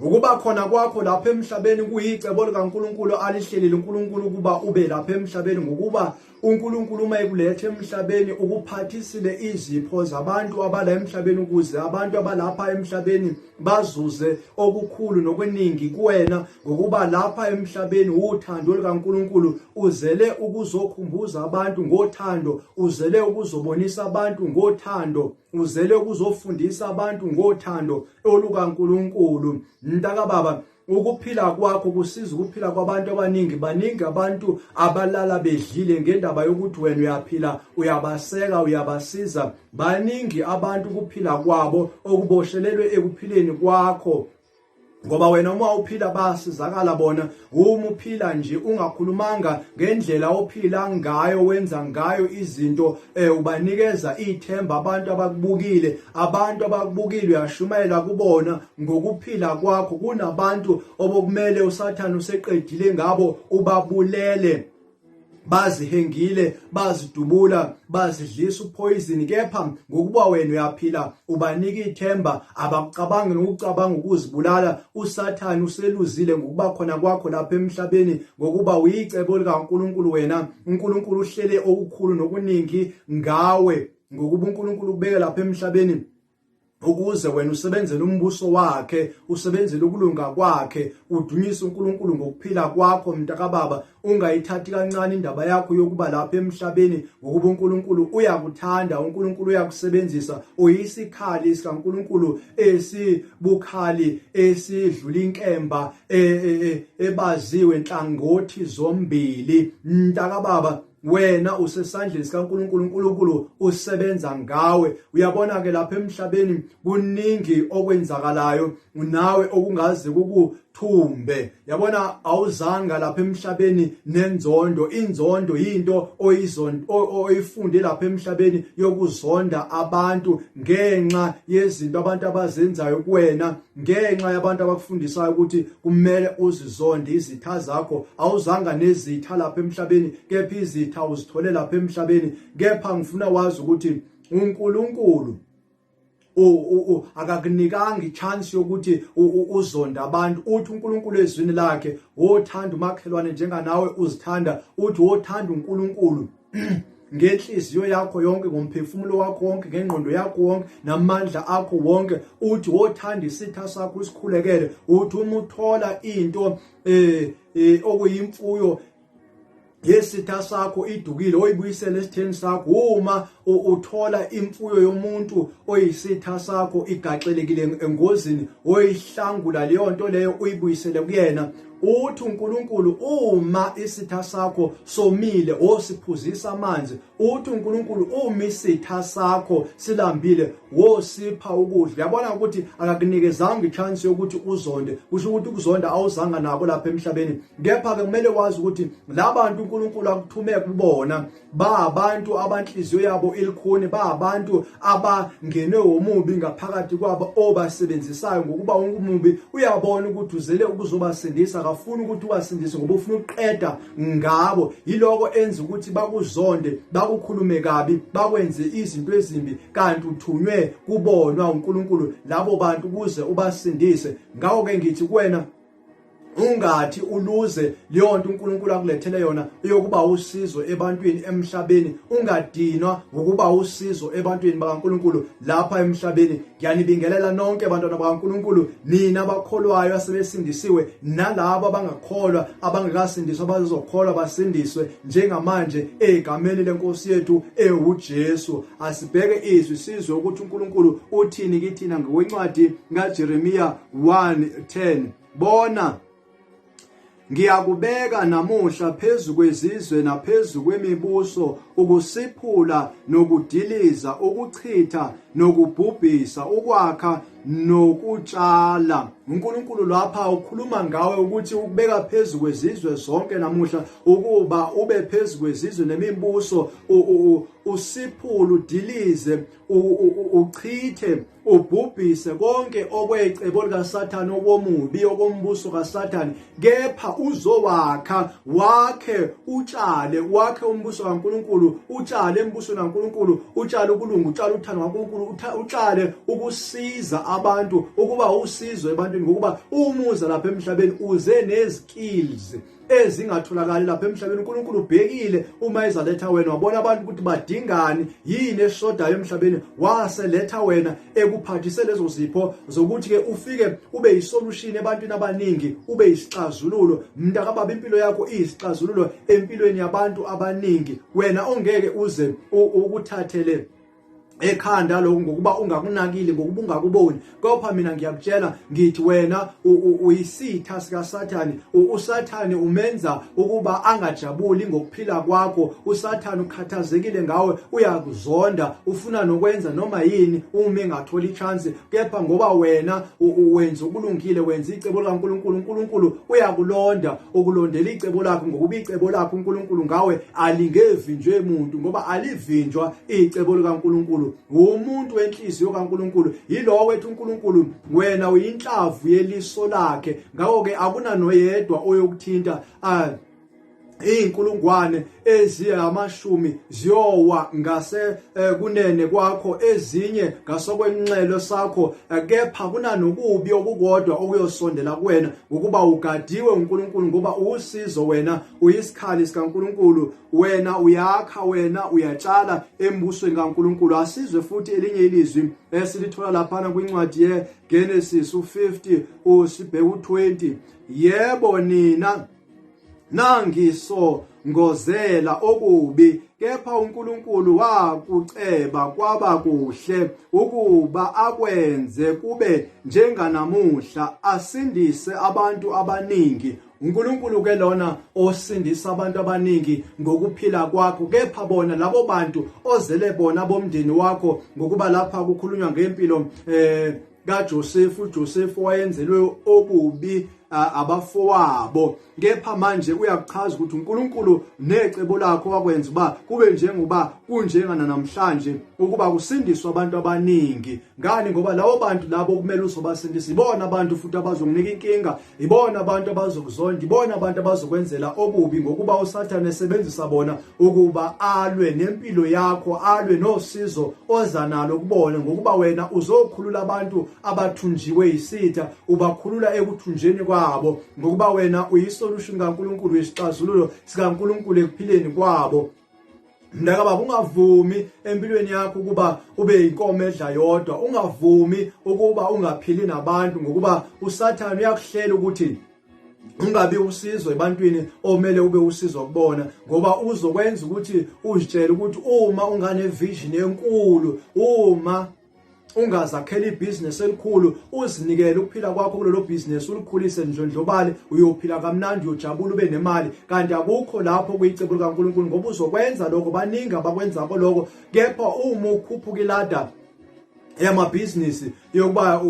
Ukuba khona kwakho lapha emhlabeni kuyicebo likaNkulunkulu alihlelile uNkulunkulu ukuba ube lapha emhlabeni, ngokuba uNkulunkulu uma ekulethe emhlabeni ukuphathisile izipho zabantu abala emhlabeni ukuze abantu abalapha emhlabeni bazuze okukhulu nokweningi kuwena, ngokuba lapha emhlabeni uthando likaNkulunkulu uzele ukuzokhumbuza abantu ngothando, uzele ukuzobonisa abantu ngothando, uzele ukuzofundisa abantu ngothando olukaNkulunkulu. Mntaka baba, ukuphila kwakho kusiza ukuphila kwabantu abaningi. Baningi abantu abalala bedlile ngendaba yokuthi wena uyaphila, uyabaseka, uyabasiza. Baningi abantu kuphila kwabo okuboshelelwe ekuphileni kwakho, ngoba wena uma uphila basizakala bona. Uma uphila nje ungakhulumanga ngendlela ophila ngayo, wenza ngayo izinto, ubanikeza ithemba abantu abakubukile. Abantu abakubukile uyashumayela kubona ngokuphila kwakho. Kunabantu obokumele uSathane useqedile ngabo, ubabulele, bazihengile, bazidubula, bazidlisa uphoyizini, kepha ngokuba wena uyaphila ubanika ithemba, abakucabangi nokucabanga ukuzibulala. uSathane useluzile ngokuba khona kwakho lapha emhlabeni, ngokuba uyicebo likaNkulunkulu. Wena uNkulunkulu uhlele okukhulu nokuningi ngawe, ngokuba uNkulunkulu ubeke lapha emhlabeni ukuze wena usebenzele umbuso wakhe, usebenzele ukulunga kwakhe, udunyise uNkulunkulu ngokuphila kwakho. Mntaka baba, ungayithathi kancane indaba yakho yokuba lapha emhlabeni, ngokuba uNkulunkulu uyakuthanda, uNkulunkulu uyakusebenzisa. Uyisikhali sikaNkulunkulu esibukhali, esidlula inkemba, ebaziwe nhlangothi zombili. Mntaka baba, wena usesandleni sikaNkulunkulu, uNkulunkulu usebenza ngawe. Uyabona ke lapha emhlabeni kuningi okwenzakalayo, nawe okungaze kukuthumbe. Yabona, awuzanga lapha emhlabeni nenzondo. Inzondo yinto oyifunde lapha emhlabeni yokuzonda abantu ngenxa yezinto abantu abazenzayo kuwena, ngenxa yabantu abakufundisayo ukuthi kumele uzizonde izitha zakho. Awuzanga nezitha lapha emhlabeni, kepha izitha uzithole lapha emhlabeni. Kepha ngifuna wazi ukuthi uNkulunkulu akakunikanga ichance yokuthi uzonda abantu. Uthi uNkulunkulu ezwini lakhe, wothanda umakhelwane njenganawe uzithanda. Uthi wothanda uNkulunkulu ngenhliziyo yakho yonke, ngomphefumulo wakho wonke, ngengqondo yakho wonke, namandla akho wonke. Uthi wothanda isitha sakho isikhulekele. Uthi uma uthola into okuyimfuyo yesitha sakho idukile, oyibuyisele esitheni sakho. Uma uthola imfuyo yomuntu oyisitha sakho igaxelekile engozini, oyihlangula leyo nto leyo uyibuyisele kuyena. Uthi uNkulunkulu uma isitha sakho somile, osiphuzisa amanzi. Uthi uNkulunkulu uma isitha sakho silambile, wosipha ukudla. Yabona ukuthi akakunikezanga ichance yokuthi uzonde. Kusho ukuthi ukuzonda awuzanga nako lapha emhlabeni. Kepha ke kumele wazi ukuthi labantu uNkulunkulu akuthume kubona ba abantu abanhliziyo yabo ilikhuni, ba abantu abangenwe umubi ngaphakathi kwabo obasebenzisayo, ngokuba umubi uyabona ukuthi uzele ukuzobasindisa, akafuni ukuthi ubasindise ngoba ufuna ukuqeda ngabo. Yiloko enza ukuthi bakuzonde, bakukhulume kabi, bakwenze izinto ezimbi, kanti uthunywe kubonwa uNkulunkulu labo bantu ukuze ubasindise. Ngawo ke ngithi kuwena, ungathi uluze leyo nto uNkulunkulu akulethele yona yokuba usizo ebantwini emhlabeni. Ungadinwa ngokuba usizo ebantwini bakaNkulunkulu lapha emhlabeni. Ngiyanibingelela nonke abantwana bakaNkulunkulu, nina abakholwayo asebesindisiwe, nalabo abangakholwa abangekasindiswa abazokholwa basindiswe njengamanje egameni lenkosi yethu uJesu. Asibheke izwi sizwe ukuthi uNkulunkulu uthini kithina ngokwencwadi kaJeremiya 1:10. Bona, ngiyakubeka namuhla phezu kwezizwe naphezu kwemibuso, ukusiphula nokudiliza, ukuchitha nokubhubhisa, ukwakha nokutshala. uNkulunkulu lapha ukhuluma ngawe ukuthi ukubeka phezu kwezizwe zonke namuhla, ukuba ube phezu kwezizwe nemibuso, usiphule, udilize, uchithe, ubhubhise konke okwecebo likaSathane, okomubi, okombuso kaSathane. Kepha uzowakha, wakhe, utshale, wakhe umbuso kaNkulunkulu, utshale embusweni kaNkulunkulu, utshale ukulunga, utshale uthando kaNkulunkulu, uqale ukusiza abantu ukuba usizo ebantwini ngokuba umuza lapha emhlabeni uze nezikills ezingatholakali lapha emhlabeni. uNkulunkulu ubhekile uma ezaletha wena wabona abantu ukuthi badingani yini eshodayo emhlabeni waseletha wena ekuphathise lezo zipho zokuthi ke ufike ube yisolution ebantwini abaningi, ube yisixazululo. Mntakababa, impilo yakho iyisixazululo empilweni yabantu abaningi. Wena ongeke uze ukuthathele ekhanda lokho ngokuba ungakunakile, ngokuba ungakuboni. Kopha mina ngiyakutshela ngithi wena uyisitha sika Sathane. uSathane umenza ukuba angajabuli ngokuphila kwakho. uSathane ukhathazekile ngawe, uyakuzonda, ufuna nokwenza noma yini uma engatholi chance. Kepha ngoba wena wenza ukulungile, wenza icebo likaNkulunkulu, uNkulunkulu uyakulonda, ukulondela icebo lakho ngokuba icebo lakho uNkulunkulu ngawe alingevinjwe umuntu, ngoba alivinjwa icebo likaNkulunkulu. Umuntu wenhliziyo kaNkulunkulu yilo wethu uNkulunkulu. Wena uyinhlavu yeliso lakhe, ngakho ke akuna noyedwa oyokuthinta inkulungwane eziyamashumi ziyowa ngase kunene kwakho, ezinye ngasokwenqelo sakho. Kepha kuna nokubi okukodwa okuyosondela kuwena ngokuba ugadiwe uNkulunkulu, ngoba usizo. Wena uyisikhali sikaNkulunkulu, wena uyakha, wena uyatshala embusweni kaNkulunkulu. Asizwe futhi elinye ilizwi esilithola laphana kwincwadi yeGenesis 50 usibheke u20. Yebo nina nangisongozela okubi, kepha uNkulunkulu wakuceba kwaba kuhle ukuba akwenze kube njenganamuhla, asindise abantu abaningi. uNkulunkulu ke lona osindisa abantu abaningi ngokuphila kwakho. Kepha bona labo bantu ozele bona bomndeni wakho, ngokuba lapha kukhulunywa ngempilo kaJoseph. uJoseph wayenzelwe okubi abafowabo, kepha manje uyakuchaza ukuthi uNkulunkulu necebo lakho wakwenza uba kube njengoba kunjengana namhlanje, ukuba kusindiswa abantu abaningi. Ngani? Ngoba labo bantu labo kumele uzobasindisa ibona abantu futhi abazokunika inkinga, ibona abantu abazokuzonda, ibona abantu abazokwenzela okubi, ngokuba uSathane esebenzisa bona ukuba alwe nempilo yakho, alwe nosizo oza nalo kubona, ngokuba wena uzokhulula abantu abathunjiwe isitha, ubakhulula ekuthunjeni kwabo, ngokuba wena uyisolution kaNkulunkulu, uyisixazululo sikaNkulunkulu ekuphileni kwabo. Mntakababa, ungavumi empilweni yakho ukuba ube inkomo edla yodwa, ungavumi ukuba ungaphili nabantu, ngokuba uSathane uyakuhlela ukuthi ungabi usizo ebantwini omele ube usizo kubona, ngoba uzokwenza ukuthi uzitshele ukuthi uma ungane vision enkulu, uma ungazakhela ibhizinesi elikhulu, uzinikele ukuphila kwakho kulelo bhizinesi, ulikhulise ndlondlobale, uyophila kamnandi, uyojabula, ube nemali. Kanti akukho lapho kuyicebo likaNkulunkulu, ngoba uzokwenza lokho, baningi abakwenzako lokho. Kepha uma ukhuphuka iladder yamabhizinisi yokuba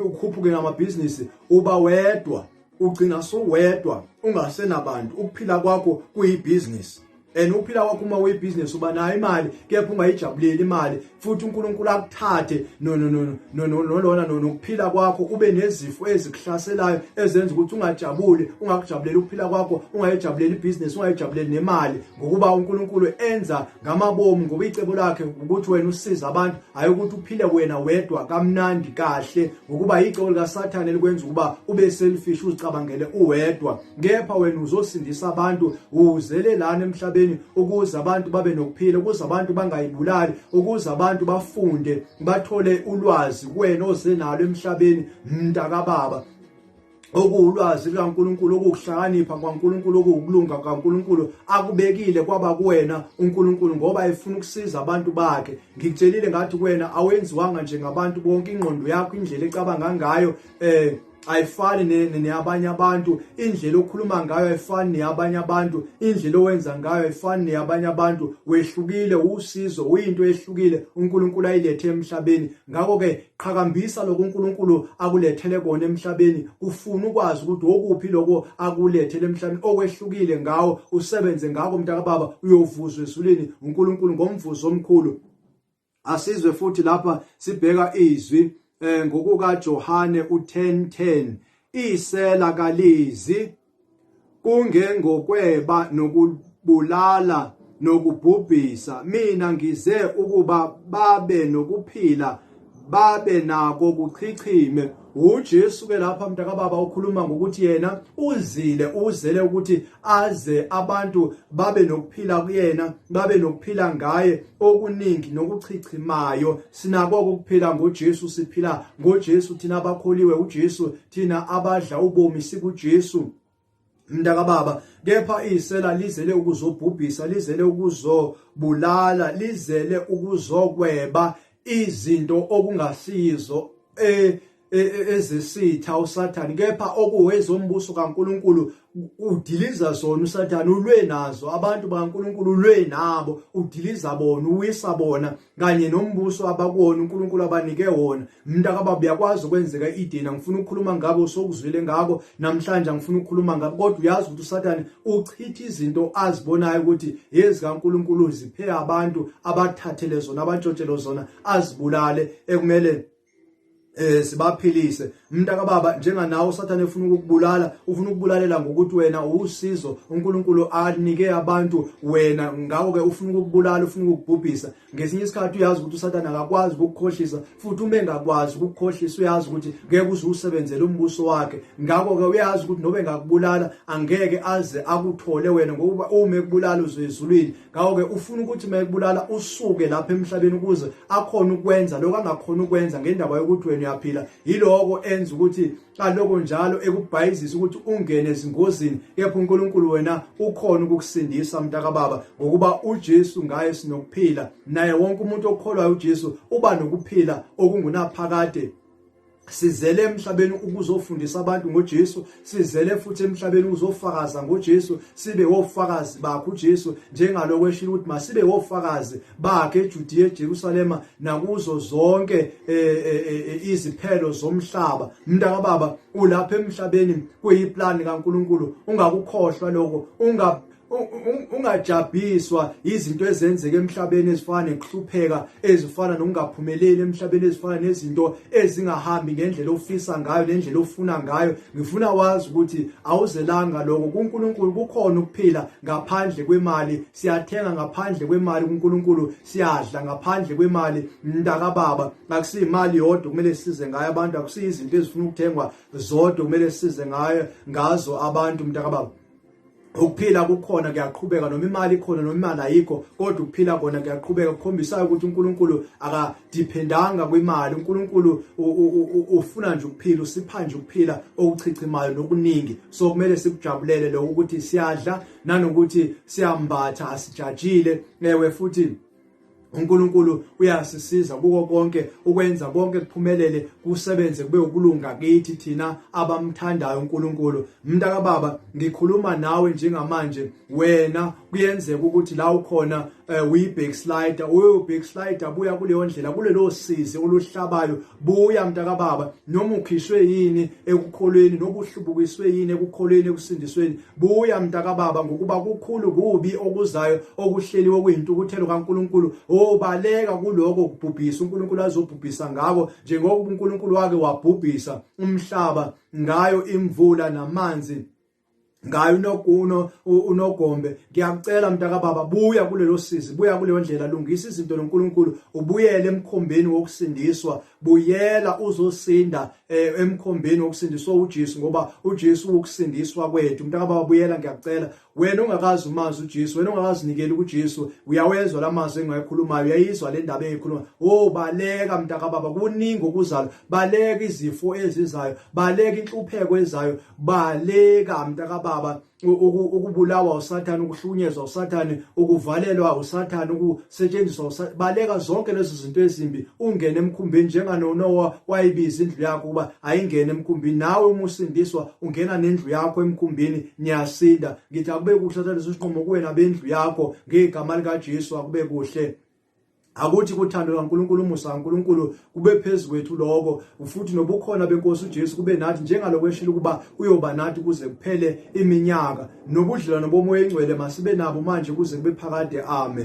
ukhuphuke ngamabhizinisi, uba wedwa, ugcina suwedwa, ungasenabantu. Ukuphila kwakho kuyibhizinisi, and uphila kwakho uma uyibhizinisi uba nayo imali, kepha ungayijabuleli imali, futhi uNkulunkulu akuthathe nolona nokuphila kwakho ube nezifo ezikuhlaselayo ezenza ukuthi ungajabuli, ungakujabuleli ukuphila kwakho, ungayijabuleli ibhizinisi, ungayijabuleli nemali, ngokuba uNkulunkulu enza ngamabomu, ngoba icebo lakhe ukuthi wena usize abantu, hayi ukuthi uphile wena wedwa kamnandi kahle, ngokuba icebo likaSathane likwenza ukuba ube selfish, uzicabangele uwedwa. Kepha wena uzosindisa abantu, uzelelana emhlabeni ukuze abantu babe nokuphila, ukuze abantu bangayibulali, ukuze abantu bafunde, bathole ulwazi kuwena ozenalo emhlabeni. Mntakababa, okuwulwazi likaNkulunkulu, okuhlakanipha kwaNkulunkulu, okuwukulunga kaNkulunkulu akubekile kwaba kuwena uNkulunkulu, ngoba efuna ukusiza abantu bakhe. Ngikutshelile ngathi kuwena awenziwanga njengabantu bonke. Ingqondo yakho, indlela ecabanga ngayo ayifani neyabanye abantu, indlela okhuluma ngayo ayifani neyabanye abantu, indlela owenza ngayo ayifani neyabanye abantu. Wehlukile, usizo, uyinto ehlukile uNkulunkulu ayilethe emhlabeni. Ngakho ke qhakambisa lokho uNkulunkulu akulethele kona emhlabeni, ufuna ukwazi ukuthi okuphi lokho akulethele emhlabeni okwehlukile ngawo, usebenze ngako mntakababa, uyovuzwa ezulwini uNkulunkulu ngomvuzo omkhulu. Asizwe futhi lapha sibheka izwi ngokukaJohane 10:10, isela kalizi kungengokweba nokubulala nokubhubhisa, mina ngize ukuba babe nokuphila babe nako kuchichime. uJesu ke lapha mntakababa ukhuluma ngokuthi yena uzele ukuthi aze abantu babe nokuphila kuyena, babe nokuphila ngaye okuningi nokuchichimayo. Sinako ukuphila ngoJesu, siphila ngoJesu thina abakholiwe uJesu, thina abadla ubomi sikuJesu mntakababa. Kepha isela lizele ukuzobhubhisa, lizele ukuzobulala, lizele ukuzokweba izinto okungasizo ezisitha uSathane. Kepha okuwezombuso kaNkulunkulu udiliza zona uSathane, ulwe nazo abantu bakaNkulunkulu, ulwe nabo, udiliza bona, uwisa bona kanye nombuso abakuwona uNkulunkulu abanike wona. Mntakababa uyakwazi ukwenzeka idina, ngifuna ukukhuluma ngabo, sokuzwile ngako namhlanje, ngifuna ukukhuluma ngabo, kodwa uyazi ukuthi uSathane uchitha izinto azibonayo ukuthi ezikaNkulunkulu ziphe abantu, abathathele zona, abantshotshele zona, azibulale ekumele sibaphilise. Mntakababa, njenganawo uSathane ufuna ukukubulala, ufuna ukubulalela ngokuthi wena usizo uNkulunkulu anike abantu, wena ngakho ke ufuna ukukubulala, ufuna ukukubhubhisa. Ngesinye isikhathi uyazi ukuthi uSathane akakwazi ukukukhohlisa, futhi uma engakwazi ukukukhohlisa uyazi ukuthi ngeke uze usebenzele umbuso wakhe. Ngakho ke uyazi ukuthi nobe engakubulala angeke aze akuthole wena, ngoba uma ekubulala uze ezulwini. Ngakho ke ufuna ukuthi uma ekubulala usuke lapha emhlabeni ukuze akhona ukwenza lokho angakhona ukwenza ngendaba yokuthi wena uyaphila. Yiloko enza ukuthi kaloko njalo ekubhayizisa ukuthi ungene ezingozini, kepha uNkulunkulu wena ukhona ukukusindisa mntakababa, ngokuba uJesu ngaye sinokuphila. Naye wonke umuntu okholwayo uJesu uba nokuphila okungunaphakade. Sizele emhlabeni ukuzofundisa abantu ngoJesu, sizele futhi emhlabeni ukuzofakaza ngoJesu, sibe ofakazi bakhe uJesu, njengaloko eshilo ukuthi masibe ofakazi bakhe eJudiya, eJerusalema nakuzo zonke iziphelo zomhlaba. Mntakababa, ulapha emhlabeni kuyiplani kaNkulunkulu, ungakukhohlwa lokho, ungajabhiswa izinto ezenzeka emhlabeni ezifana nekuhlupheka, ezifana nokungaphumeleli emhlabeni, ezifana nezinto ezingahambi ngendlela ofisa ngayo nendlela ofuna ngayo. Ngifuna wazi ukuthi awuzelanga lokho. kuNkulunkulu kukhona ukuphila ngaphandle kwemali, siyathenga ngaphandle kwemali kuNkulunkulu, siyadla ngaphandle kwemali. Mntakababa, akusiyimali yodwa kumele size ngayo abantu, akusiyi izinto ezifuna ukuthengwa zodwa kumele size ngazo abantu mntakababa. Ukuphila kukhona kuyaqhubeka noma imali ikhona noma imali ayikho, kodwa ukuphila kona kuyaqhubeka, kukhombisayo ukuthi uNkulunkulu akadiphendanga kwimali. uNkulunkulu ufuna nje ukuphila, usipha nje ukuphila okuchichimayo nokuningi. So kumele sikujabulele lokho ukuthi siyadla nanokuthi siyambatha, asijajile. Ewe futhi uNkulunkulu uyasisiza kuko konke, ukwenza konke kuphumelele, kusebenze kube ukulunga kithi thina abamthandayo uNkulunkulu. Mntakababa, ngikhuluma nawe njengamanje, wena kuyenzeka ukuthi la ukhona uyi-backslider, uyi-backslider, buya kuleyo ndlela, kulelo sizi oluhlabayo, buya mntakababa. Noma ukhishwe yini ekukholweni, noma uhlubukiswe yini ekukholweni, ekusindisweni, buya mntakababa, ngokuba kukhulu kubi okuzayo okuhleliwe kuyintukuthelo kaNkulunkulu. Baleka kuloko kubhubhisa uNkulunkulu azobhubhisa ngako, njengoba uNkulunkulu wake wabhubhisa umhlaba ngayo imvula namanzi, ngayo unogombe. Ngiyakucela mntakababa, buya kulelo sizi, buya kuleyo ndlela, lungisa izinto noNkulunkulu, ubuyele emkhombeni wokusindiswa, buyela uzosinda emkhombeni wokusindiswa uJesu, ngoba uJesu ukusindiswa kwethu. Mntakababa, buyela ngiyakucela. Wena ongakazi umazi uJesu, wena ongakazinikeli kuJesu, uyawezwa lamazwi engayikhulumayo, uyayizwa le ndaba engiyikhuluma. Baleka mntakababa, kuningi okuzayo, baleka izifo ezizayo, baleka inhlupheko ezayo, baleka mntakababa ukubulawa uSathane, ukuhlukunyezwa uSathane, ukuvalelwa uSathane, ukusetshenziswa uSathane. Baleka zonke lezo zinto ezimbi, ungene emkhumbini njenganoNowa wayibiza indlu yakho ukuba ayingene emkhumbini. Nawe uma usindiswa ungena nendlu yakho emkhumbini, niyasinda. Ngithi akube kuhle thatha leso sinqumo kuwena bendlu yakho ngegama likaJesu, akube kuhle. Akuthi kuthando kaNkulunkulu, umusa kaNkulunkulu kube phezu kwethu lokho, futhi nobukhona benkosi uJesu kube nathi, njengalokho eshilo ukuba uyoba nathi kuze kuphele iminyaka. Nobudlelwano bomoya engcwele masibe nabo manje kuze kube phakade. Amen.